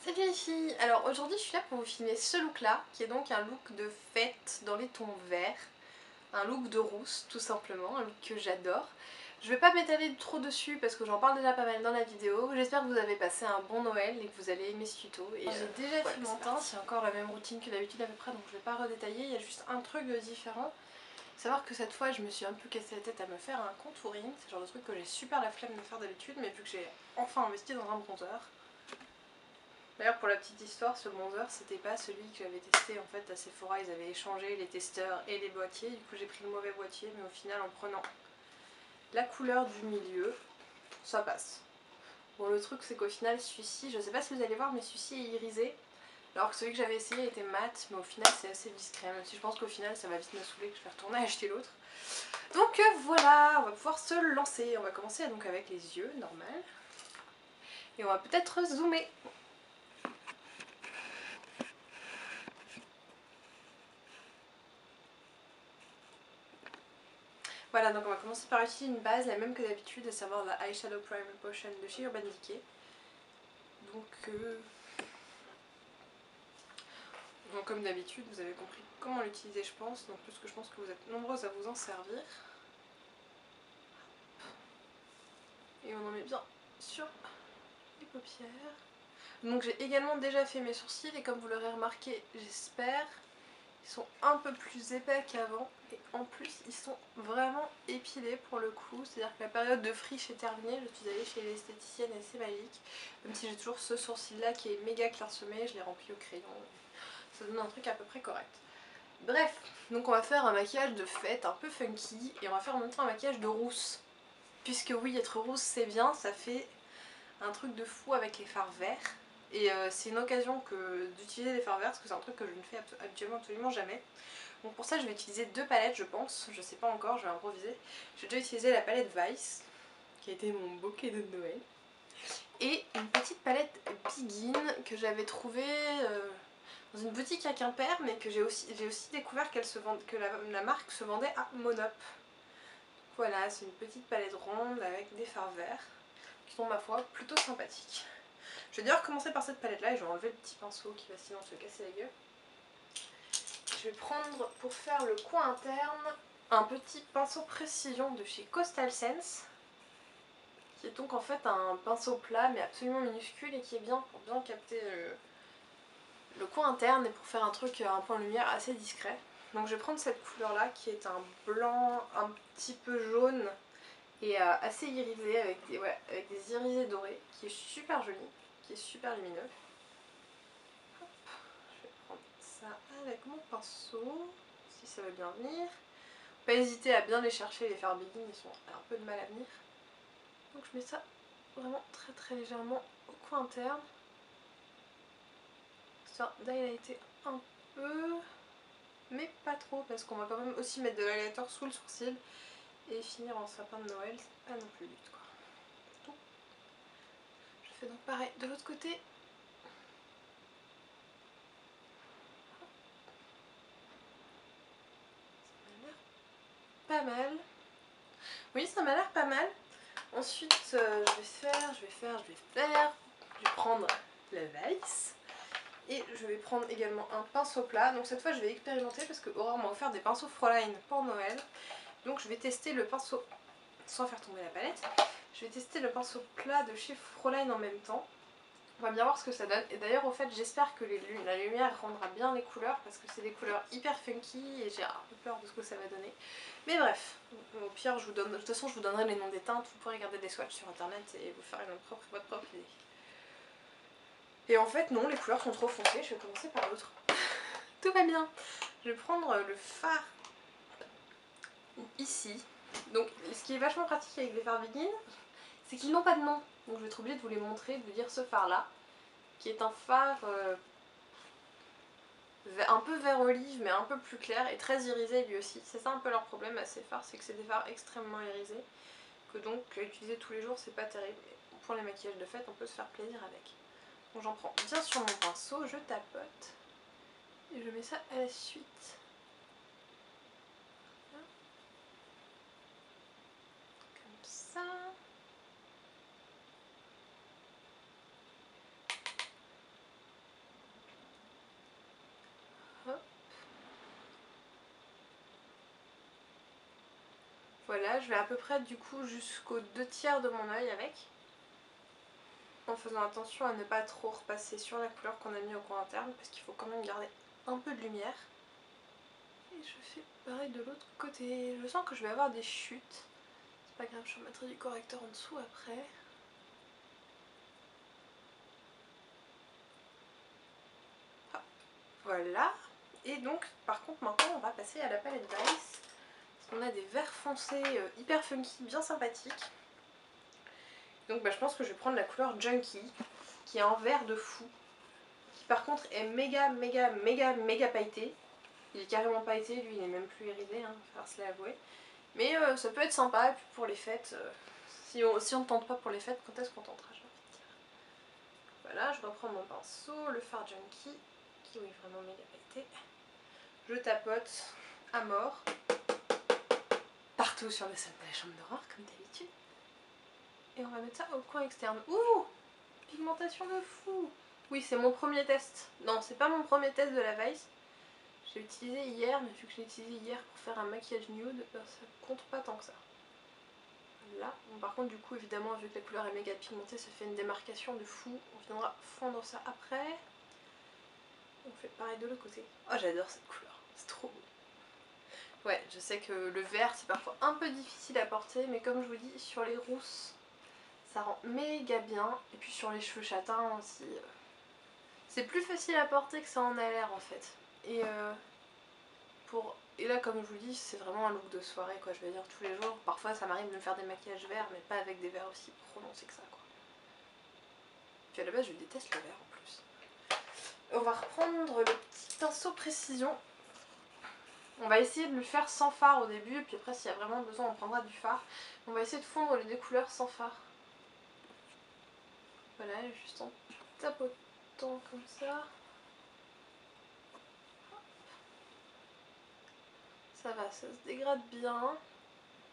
Salut les filles. Alors aujourd'hui je suis là pour vous filmer ce look là, qui est donc un look de fête dans les tons verts. Un look de rousse tout simplement, un look que j'adore. Je vais pas m'étaler trop dessus parce que j'en parle déjà pas mal dans la vidéo. J'espère que vous avez passé un bon Noël et que vous allez aimer ce tuto. Et j'ai déjà fait mon teint, c'est encore la même routine que d'habitude à peu près, donc je vais pas redétailler. Il y a juste un truc de différent. Savoir que cette fois je me suis un peu cassé la tête à me faire un contouring. C'est le genre de truc que j'ai super la flemme de faire d'habitude, mais vu que j'ai enfin investi dans un bronzer. D'ailleurs pour la petite histoire, ce bronzer c'était pas celui que j'avais testé en fait à Sephora, ils avaient échangé les testeurs et les boîtiers, du coup j'ai pris le mauvais boîtier, mais au final en prenant la couleur du milieu, ça passe. Bon, le truc c'est qu'au final celui-ci, je sais pas si vous allez voir, mais celui-ci est irisé, alors que celui que j'avais essayé était mat, mais au final c'est assez discret, même si je pense qu'au final ça va vite me saouler que je vais retourner acheter l'autre. Donc voilà, on va pouvoir se lancer, on va commencer donc avec les yeux, normal, et on va peut-être zoomer. Voilà, donc on va commencer par utiliser une base, la même que d'habitude, à savoir la Eyeshadow Primer Potion de chez Urban Decay. Donc comme d'habitude, vous avez compris comment l'utiliser je pense, donc plus que je pense que vous êtes nombreuses à vous en servir. Et on en met bien sur les paupières. Donc j'ai également déjà fait mes sourcils et comme vous l'aurez remarqué, j'espère, ils sont un peu plus épais qu'avant et en plus ils sont vraiment épilés pour le coup, c'est-à-dire que la période de friche est terminée, je suis allée chez l'esthéticienne et c'est magique, même si j'ai toujours ce sourcil là qui est méga clairsemé, je l'ai rempli au crayon, ça donne un truc à peu près correct. Bref, donc on va faire un maquillage de fête un peu funky et on va faire en même temps un maquillage de rousse, puisque oui, être rousse c'est bien, ça fait un truc de fou avec les fards verts. Et c'est une occasion d'utiliser les fards verts parce que c'est un truc que je ne fais habituellement absolument jamais. Donc pour ça je vais utiliser deux palettes je pense, je sais pas encore, je vais improviser. J'ai déjà utilisé la palette Vice, qui a été mon bouquet de Noël. Et une petite palette Begin que j'avais trouvée dans une boutique à Quimper, mais que j'ai aussi découvert que la marque se vendait à Monop. Voilà, c'est une petite palette ronde avec des fards verts qui sont ma foi plutôt sympathiques. Je vais d'ailleurs commencer par cette palette là et je vais enlever le petit pinceau qui va sinon se casser la gueule. Je vais prendre pour faire le coin interne un petit pinceau précision de chez Coastal Sense, qui est donc en fait un pinceau plat mais absolument minuscule et qui est bien pour bien capter le coin interne et pour faire un truc, un point de lumière assez discret. Donc je vais prendre cette couleur là qui est un blanc un petit peu jaune et assez irisé avec des irisés dorés, qui est super joli, qui est super lumineux. Hop, je vais prendre ça avec mon pinceau, si ça veut bien venir. Pas hésiter à bien les chercher, les fards Begin, ils sont un peu de mal à venir. Donc je mets ça vraiment très très légèrement au coin interne, histoire d'highlighter un peu, mais pas trop, parce qu'on va quand même aussi mettre de l'highlighter sous le sourcil et finir en sapin de Noël, c'est pas non plus le but quoi. Donc, je fais donc pareil de l'autre côté. Pas mal. Oui, ça m'a l'air pas mal. Ensuite, je vais prendre la Vice. Et je vais prendre également un pinceau plat. Donc cette fois, je vais expérimenter parce que Aurore m'a offert des pinceaux Fräulein pour Noël. Donc je vais tester le pinceau, sans faire tomber la palette, je vais tester le pinceau plat de chez Fräulein en même temps. On va bien voir ce que ça donne. Et d'ailleurs, au fait, j'espère que la lumière rendra bien les couleurs parce que c'est des couleurs hyper funky et j'ai un peu peur de ce que ça va donner. Mais bref, au pire, de toute façon, je vous donnerai les noms des teintes. Vous pourrez regarder des swatchs sur internet et vous faire votre propre idée. Et en fait, non, les couleurs sont trop foncées. Je vais commencer par l'autre. Tout va bien. Je vais prendre le fard ici. Donc, ce qui est vachement pratique avec les fards Begin, c'est qu'ils n'ont pas de nom. Donc, je vais être obligée de vous les montrer, de vous dire ce fard là, qui est un fard un peu vert olive mais un peu plus clair et très irisé lui aussi. C'est ça un peu leur problème à ces fards, c'est que c'est des fards extrêmement irisés, que donc à utiliser tous les jours c'est pas terrible. Mais pour les maquillages de fête on peut se faire plaisir avec. Donc j'en prends bien sur mon pinceau, je tapote et je mets ça à la suite. Comme ça. Voilà, je vais à peu près du coup jusqu'aux 2/3 de mon œil avec. En faisant attention à ne pas trop repasser sur la couleur qu'on a mis au coin interne parce qu'il faut quand même garder un peu de lumière. Et je fais pareil de l'autre côté. Je sens que je vais avoir des chutes. C'est pas grave, je remettrai du correcteur en dessous après. Hop, voilà. Et donc par contre maintenant on va passer à la palette Vice. Parce qu'on a des verts foncés hyper funky, bien sympathiques. Donc je pense que je vais prendre la couleur Junkie, qui est en vert de fou. Qui par contre est méga pailleté. Il est carrément pailleté, lui il est même plus irisé, hein, il va falloir se l'avouer. Mais ça peut être sympa, et puis pour les fêtes, si on ne tente pas pour les fêtes, quand est-ce qu'on tentera, j'ai envie de dire. Voilà, je reprends mon pinceau, le fard Junkie, qui est vraiment méga pailleté. Je tapote à mort, partout sur le sol de la chambre d'horreur, comme d'habitude. Et on va mettre ça au coin externe. Ouh, pigmentation de fou. Oui, c'est mon premier test. Non, c'est pas mon premier test de la Vice. Je l'ai utilisé hier, mais vu que je l'ai utilisé hier pour faire un maquillage nude, ça compte pas tant que ça. Là, bon, par contre du coup évidemment vu que la couleur est méga pigmentée, ça fait une démarcation de fou. On viendra fondre ça après. On fait pareil de l'autre côté. Oh, j'adore cette couleur, c'est trop beau. Ouais, je sais que le vert c'est parfois un peu difficile à porter, mais comme je vous dis, sur les rousses ça rend méga bien. Et puis sur les cheveux châtains aussi, c'est plus facile à porter que ça en a l'air en fait. Et là comme je vous dis, c'est vraiment un look de soirée quoi, je veux dire tous les jours. Parfois ça m'arrive de me faire des maquillages verts, mais pas avec des verts aussi prononcés que ça quoi. Puis à la base je déteste le vert en plus. On va reprendre le petit pinceau précision. On va essayer de le faire sans fard au début, et puis après s'il y a vraiment besoin on prendra du fard. On va essayer de fondre les deux couleurs sans fard. Voilà, juste en tapotant comme ça. Ça va, ça se dégrade bien.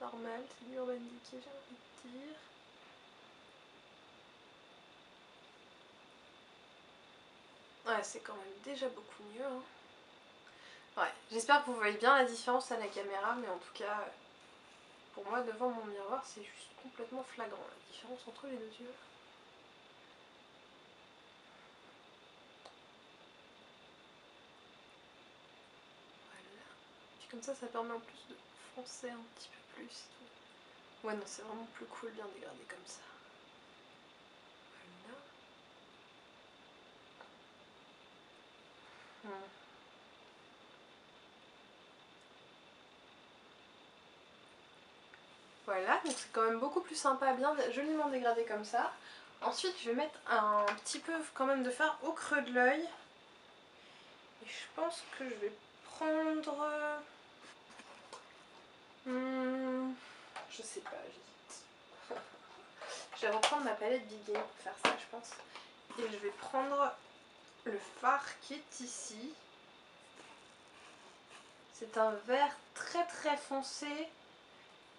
Normal, c'est du Urban Decay, j'ai envie de dire. Ouais, c'est quand même déjà beaucoup mieux. Hein. Ouais, j'espère que vous voyez bien la différence à la caméra, mais en tout cas, pour moi, devant mon miroir, c'est juste complètement flagrant la différence entre les deux yeux. Voilà. Puis comme ça permet en plus de foncer un petit peu plus et tout. Ouais, non, c'est vraiment plus cool, bien dégradé comme ça. Voilà. Voilà, donc c'est quand même beaucoup plus sympa, bien joliment dégradé comme ça. Ensuite, je vais mettre un petit peu quand même de fard au creux de l'œil. Et je pense que je vais prendre... je sais pas, j'hésite. Je vais reprendre ma palette Begin pour faire ça, je pense. Et je vais prendre le fard qui est ici. C'est un vert très foncé,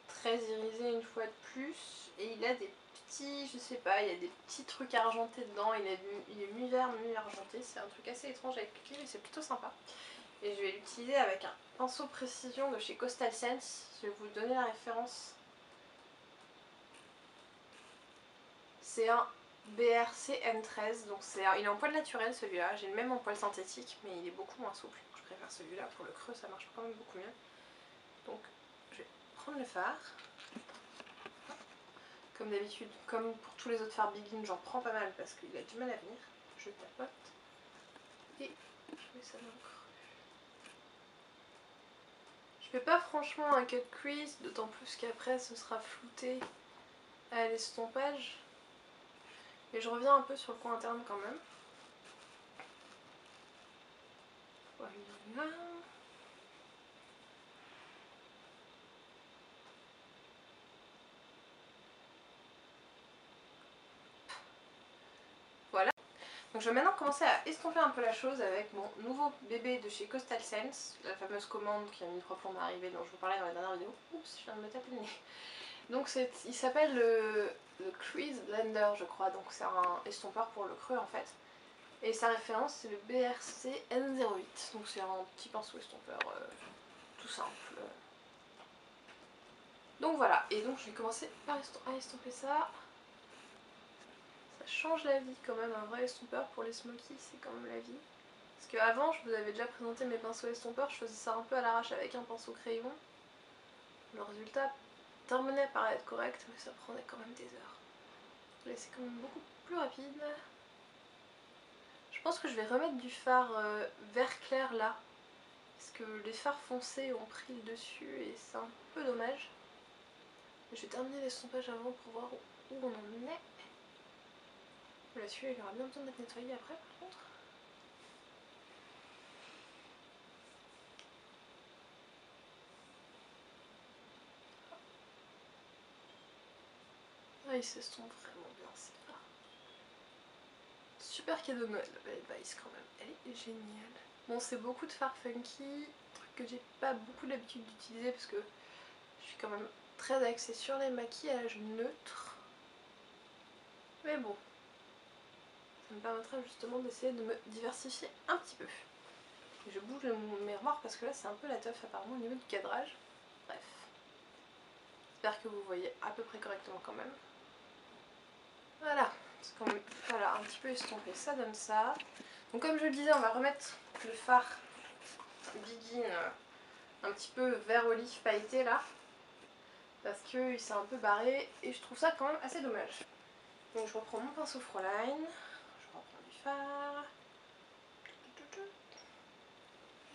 très irisé une fois de plus. Et il a des petits, je sais pas, il y a des petits trucs argentés dedans. Il est mi-vert, mi-argenté. C'est un truc assez étrange avec lui, mais c'est plutôt sympa. Et je vais l'utiliser avec un pinceau précision de chez Coastal Scents. Je vais vous donner la référence. C'est un BRC M13, donc il est en poil naturel celui-là. J'ai le même en poil synthétique, mais il est beaucoup moins souple. Je préfère celui-là, pour le creux ça marche quand même beaucoup mieux. Donc je vais prendre le fard. Comme d'habitude, comme pour tous les autres fards Begin, j'en prends pas mal parce qu'il a du mal à venir. Je tapote et je mets ça dans le creux. Je fais pas franchement un cut crease, d'autant plus qu'après ce sera flouté à l'estompage. Et je reviens un peu sur le coin interne quand même. Voilà. Voilà. Donc je vais maintenant commencer à estomper un peu la chose avec mon nouveau bébé de chez Coastal Scents, la fameuse commande qui a mis 3 plombs à arriver dont je vous parlais dans la dernière vidéo. Oups, je viens de me taper le nez. Donc il s'appelle le Crease Blender je crois, donc c'est un estompeur pour le creux en fait. Et sa référence c'est le BRC N08, donc c'est un petit pinceau estompeur tout simple. Donc voilà, et donc je vais commencer par à estomper ça. Ça change la vie quand même, un vrai estompeur pour les smokies, c'est quand même la vie. Parce qu'avant, je vous avais déjà présenté mes pinceaux estompeurs, je faisais ça un peu à l'arrache avec un pinceau crayon. Le résultat terminait par être correct, mais ça prenait quand même des heures. Là c'est quand même beaucoup plus rapide. Je pense que je vais remettre du fard vert clair là. Parce que les fards foncés ont pris le dessus et c'est un peu dommage. Je vais terminer l'estompage avant pour voir où on en est. Là celui-là il aura bien besoin d'être nettoyé après par contre. Ah il s'estompe vraiment bien celle-là. Super cadeau de Noël, la Vice quand même, elle est géniale. Bon c'est beaucoup de fard funky, truc que j'ai pas beaucoup l'habitude d'utiliser parce que je suis quand même très axée sur les maquillages neutres. Mais bon, ça me permettra justement d'essayer de me diversifier un petit peu. Et je bouge mon miroir parce que là c'est un peu la teuf apparemment au niveau du cadrage. Bref. J'espère que vous voyez à peu près correctement quand même. Voilà, c'est quand même voilà, un petit peu estompé, ça donne ça. Donc comme je le disais, on va remettre le fard Begin un petit peu vert olive pailleté là. Parce qu'il s'est un peu barré et je trouve ça quand même assez dommage. Donc je reprends mon pinceau Fräulein, je reprends du fard.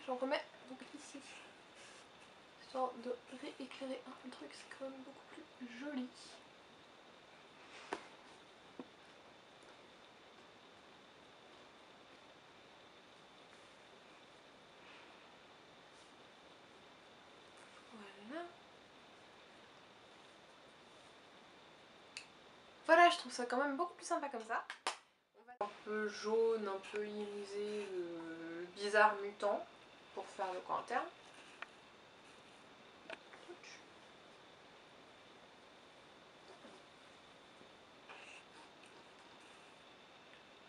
J'en remets donc ici. Histoire de rééclairer un truc, c'est quand même beaucoup plus joli. Voilà. Voilà, je trouve ça quand même beaucoup plus sympa comme ça. On va un peu jaune, un peu irisé, bizarre, mutant, pour faire le coin interne.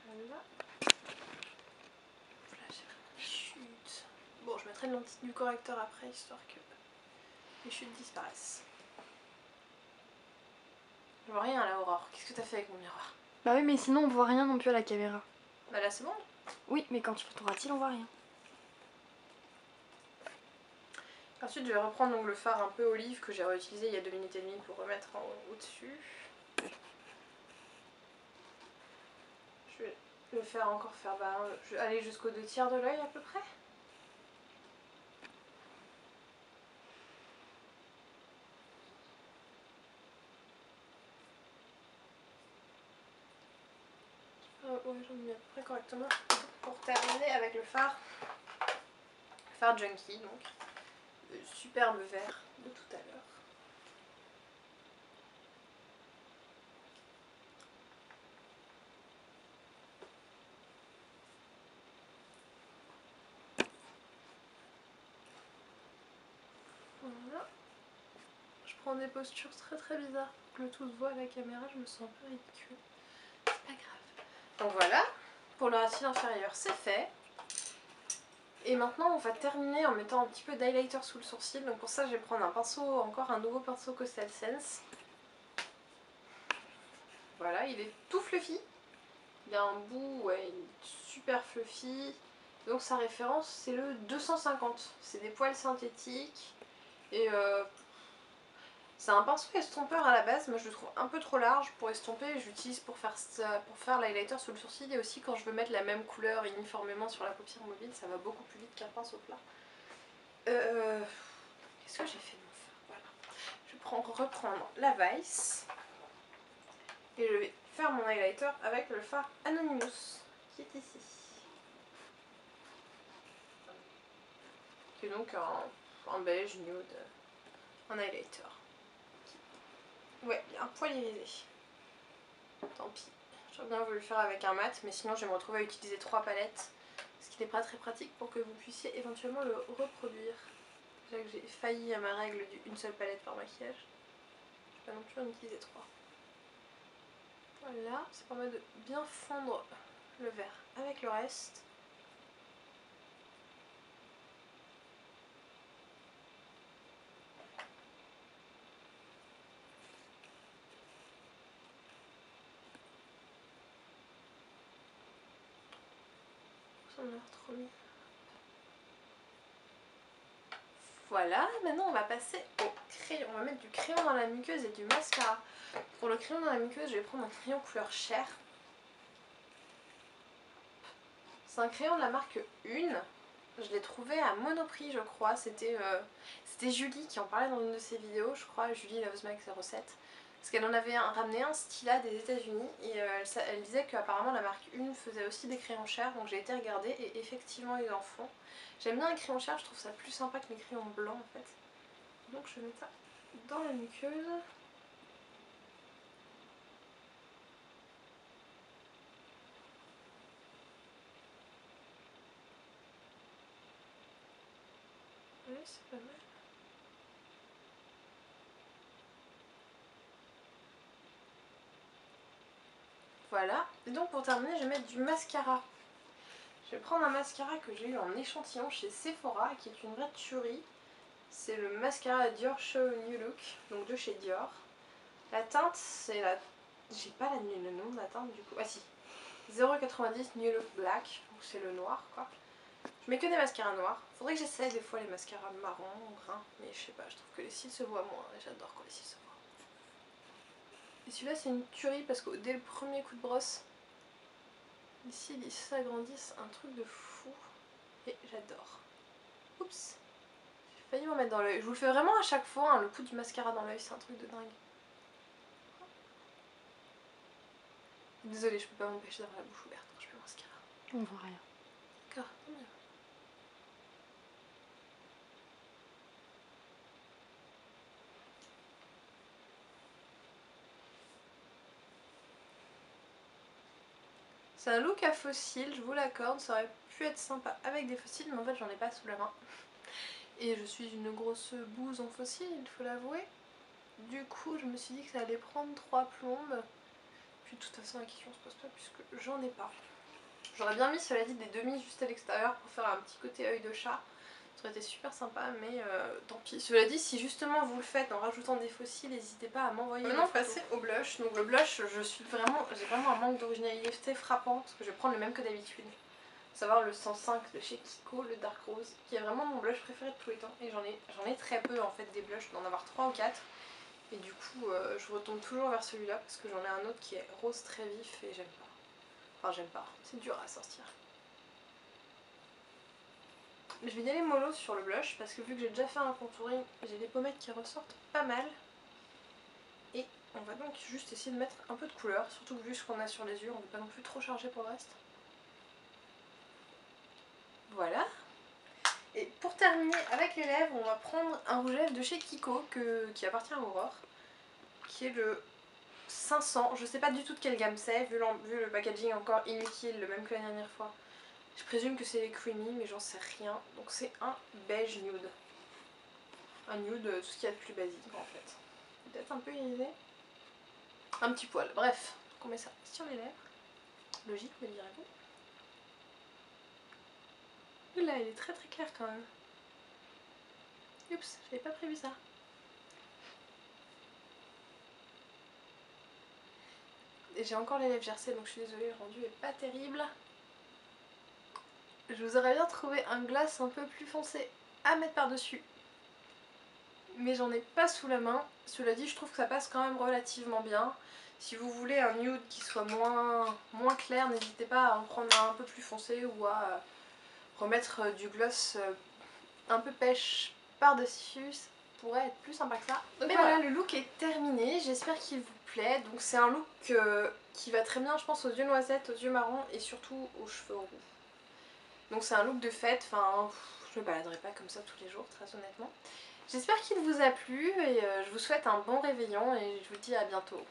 Voilà. Là j'ai vraiment des chutes. Bon, je mettrai du correcteur après, histoire que les chutes disparaissent. Je vois rien là, Aurore. Qu'est-ce que t'as fait avec mon miroir? Bah oui, mais sinon on voit rien non plus à la caméra. Bah là c'est bon. Oui, mais quand tu fais ton ratil, on voit rien. Ensuite je vais reprendre donc le fard un peu olive que j'ai réutilisé il y a 2 minutes et demie pour remettre au-dessus. Je vais le faire encore faire, je vais aller jusqu'aux 2/3 de l'œil à peu près. Ouais, j'en ai mis à peu près correctement. Pour terminer avec le fard Junkie, donc le superbe vert de tout à l'heure. Voilà. Je prends des postures très bizarres pour que le tout se voit à la caméra, je me sens un peu ridicule. C'est pas grave. Donc voilà, pour le ratil inférieur c'est fait. Et maintenant on va terminer en mettant un petit peu d'highlighter sous le sourcil. Donc pour ça je vais prendre un pinceau, encore un nouveau pinceau Costel Sense. Voilà, il est tout fluffy. Il a un bout, ouais, il est super fluffy. Donc sa référence c'est le 250. C'est des poils synthétiques. Et c'est un pinceau estompeur à la base, mais je le trouve un peu trop large pour estomper. J'utilise pour faire l'highlighter sous le sourcil et aussi quand je veux mettre la même couleur uniformément sur la paupière mobile, ça va beaucoup plus vite qu'un pinceau plat. Qu'est-ce que j'ai fait de mon fard? Voilà. Je vais reprendre la Vice et je vais faire mon highlighter avec le fard Anonymous qui est ici. Qui est donc un beige nude, un highlighter. Ouais, il y a un poil irisé. Tant pis. J'aurais bien voulu le faire avec un mat, mais sinon je vais me retrouver à utiliser 3 palettes. Ce qui n'est pas très pratique pour que vous puissiez éventuellement le reproduire. Déjà que j'ai failli à ma règle d'une seule palette par maquillage. Je vais pas non plus en utiliser 3. Voilà, ça permet de bien fondre le vert avec le reste. Ça m'a l'air trop mignon. Voilà, maintenant on va passer au crayon. On va mettre du crayon dans la muqueuse et du mascara. Pour le crayon dans la muqueuse, je vais prendre un crayon couleur chair. C'est un crayon de la marque Une. Je l'ai trouvé à Monoprix, je crois. C'était Julie qui en parlait dans une de ses vidéos, je crois. Julie Loves Mac 07. Parce qu'elle en avait ramené un Stila des États-Unis et elle disait qu'apparemment la marque Une faisait aussi des crayons chers. Donc j'ai été regarder et effectivement ils en font. J'aime bien les crayons chers, je trouve ça plus sympa que les crayons blancs en fait. Donc je vais mettre ça dans la muqueuse. Oui, c'est pas mal. Voilà, et donc pour terminer je vais mettre du mascara. Je vais prendre un mascara que j'ai eu en échantillon chez Sephora qui est une vraie tuerie. C'est le mascara Dior Show New Look, donc de chez Dior. La teinte c'est la... J'ai pas le nom de la teinte du coup, ah si, 0,90 New Look Black, donc c'est le noir quoi. Je mets que des mascaras noirs. Faudrait que j'essaie des fois les mascaras marron ou brun, mais je sais pas, je trouve que les cils se voient moins et j'adore quand les cils se voient. Et celui-là c'est une tuerie parce que dès le premier coup de brosse, les cils ils s'agrandissent, un truc de fou et j'adore. Oups, j'ai failli m'en mettre dans l'œil. Je vous le fais vraiment à chaque fois, hein, le coup du mascara dans l'œil c'est un truc de dingue. Désolée, je peux pas m'empêcher d'avoir la bouche ouverte quand je fais le mascara. On voit rien. D'accord, tant mieux. C'est un look à faux cils, je vous l'accorde, ça aurait pu être sympa avec des faux cils, mais en fait j'en ai pas sous la main. Et je suis une grosse bouse en faux cils, il faut l'avouer. Du coup je me suis dit que ça allait prendre 3 plombes. Puis de toute façon la question se pose pas puisque j'en ai pas. J'aurais bien mis cela dit des demi juste à l'extérieur pour faire un petit côté œil de chat. Ça aurait été super sympa mais tant pis. Cela dit, si justement vous le faites en rajoutant des faux cils, n'hésitez pas à m'envoyer. Maintenant passer au blush. Donc le blush, j'ai vraiment un manque d'originalité frappant parce que je vais prendre le même que d'habitude. À savoir le 105 de chez Kiko, le Dark Rose, qui est vraiment mon blush préféré de tous les temps. Et j'en ai très peu en fait des blushs, je dois en avoir 3 ou 4. Et du coup je retombe toujours vers celui-là parce que j'en ai un autre qui est rose très vif et j'aime pas. Enfin j'aime pas, c'est dur à sortir. Je vais y aller mollo sur le blush parce que vu que j'ai déjà fait un contouring, j'ai des pommettes qui ressortent pas mal. Et on va donc juste essayer de mettre un peu de couleur, surtout que vu ce qu'on a sur les yeux, on ne veut pas non plus trop charger pour le reste. Voilà. Et pour terminer avec les lèvres, on va prendre un rouge à lèvres de chez Kiko qui appartient à Aurore, qui est le 500. Je sais pas du tout de quelle gamme c'est, vu le packaging encore inutile, le même que la dernière fois. Je présume que c'est les creamy, mais j'en sais rien. Donc c'est un beige nude. Un nude, tout ce qu'il y a de plus basique en fait. Peut-être un peu irisé. Un petit poil. Bref, donc on met ça sur les lèvres. Logique, me direz-vous. Là, elle est très très claire quand même. Oups, j'avais pas prévu ça. Et j'ai encore les lèvres gercées, donc je suis désolée, le rendu est pas terrible. Je vous aurais bien trouvé un gloss un peu plus foncé à mettre par-dessus. Mais j'en ai pas sous la main. Cela dit, je trouve que ça passe quand même relativement bien. Si vous voulez un nude qui soit moins clair, n'hésitez pas à en prendre un peu plus foncé ou à remettre du gloss un peu pêche par-dessus. Ça pourrait être plus sympa que ça. Mais voilà, le look est terminé. J'espère qu'il vous plaît. Donc c'est un look qui va très bien, je pense, aux yeux noisettes, aux yeux marrons et surtout aux cheveux roux. Donc c'est un look de fête. Enfin, je me baladerai pas comme ça tous les jours, très honnêtement. J'espère qu'il vous a plu et je vous souhaite un bon réveillon et je vous dis à bientôt.